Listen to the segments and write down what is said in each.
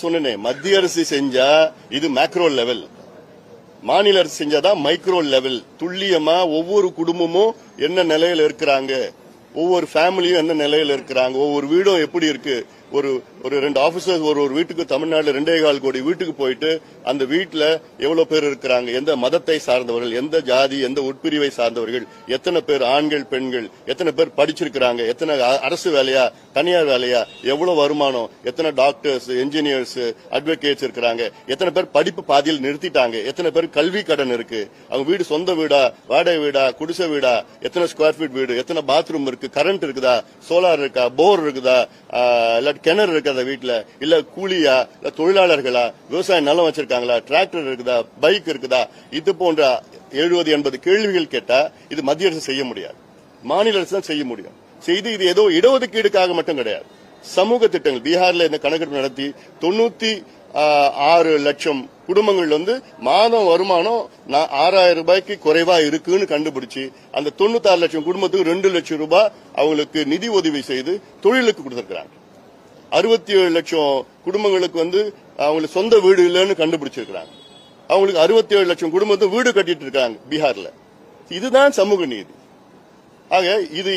சொன்னேன், மத்திய அரசு செஞ்சா இது மேக்ரோ லெவல், மாநில அரசு செஞ்சாதான் மைக்ரோ லெவல். துல்லியமா ஒவ்வொரு குடும்பமும் என்ன நிலையில இருக்கிறாங்க, ஒவ்வொரு ஃபேமிலியும் என்ன நிலையில இருக்கிறாங்க, ஒவ்வொரு வீடும் எப்படி இருக்கு. ஒரு 2 ஆபீசர்ஸ் ஒரு வீட்டுக்கு தமிழ்நாடுல 2.25 கோடி வீட்டுக்கு போயிட்டு அந்த வீட்டுல எவ்வளவு பேர் இருக்கிறாங்க, எந்த மதத்தை சார்ந்தவர்கள், எந்த ஜாதி, எந்த உட்பிரிவை சார்ந்தவர்கள், எத்தனை பேர் ஆண்கள் பெண்கள், எத்தனை பேர் படிச்சிருக்கிறாங்க, எத்தனை அரசு வேலையா தனியார் வேலையா, எவ்வளவு வருமானம், எத்தனை டாக்டர்ஸ் என்ஜினியர்ஸ் அட்வொகேட்ஸ் இருக்கிறாங்க, எத்தனை பேர் படிப்பு பாதியில் நிறுத்திட்டாங்க, எத்தனை பேர் கல்வி கடன் இருக்கு, அவங்க வீடு சொந்த வீடா வாடகை வீடா குடிசை வீடா, எத்தனை ஸ்கொயர் ஃபீட் வீடு, எத்தனை பாத்ரூம் இருக்கு, கரண்ட் இருக்குதா, சோலார் இருக்கா, போர் இருக்குதா, கிணறு இருக்கிறத வீட்டுல, இல்ல கூலியா, இல்ல தொழிலாளர்களா, விவசாய நிலம் வச்சிருக்காங்களா, டிராக்டர் இருக்குதா, பைக் இருக்குதா, இது போன்ற 70-80 கேள்விகள் கேட்டா இது மத்திய அரசு செய்ய முடியாது, மாநில அரசு தான் செய்ய முடியும். செய்து இது ஏதோ இடஒதுக்கீடுக்காக மட்டும் கிடையாது, சமூக திட்டங்கள். பீகார்ல இந்த கணக்கெடுப்பு நடத்தி 96 லட்சம் குடும்பங்கள் மாதம் வருமானம் 6000 ரூபாய்க்கு குறைவா இருக்குன்னு கண்டுபிடிச்சு அந்த 96 லட்சம் குடும்பத்துக்கு 2 லட்சம் ரூபாய் அவங்களுக்கு நிதி உதவி செய்து தொழிலுக்கு கொடுத்திருக்கிறாங்க. 67 லட்சம் குடும்பங்களுக்கு அவங்களுக்கு சொந்த வீடு இல்லைன்னு கண்டுபிடிச்சிருக்கிறாங்க. அவங்களுக்கு 67 லட்சம் குடும்பத்தை வீடு கட்டிட்டு இருக்காங்க பீகார்ல. இதுதான் சமூக நீதி. ஆக இது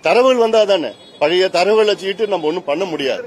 தரவுகள் வந்தாதானே, பழைய தரவுகளை வச்சுக்கிட்டு நம்ம ஒன்னும் பண்ண முடியாது.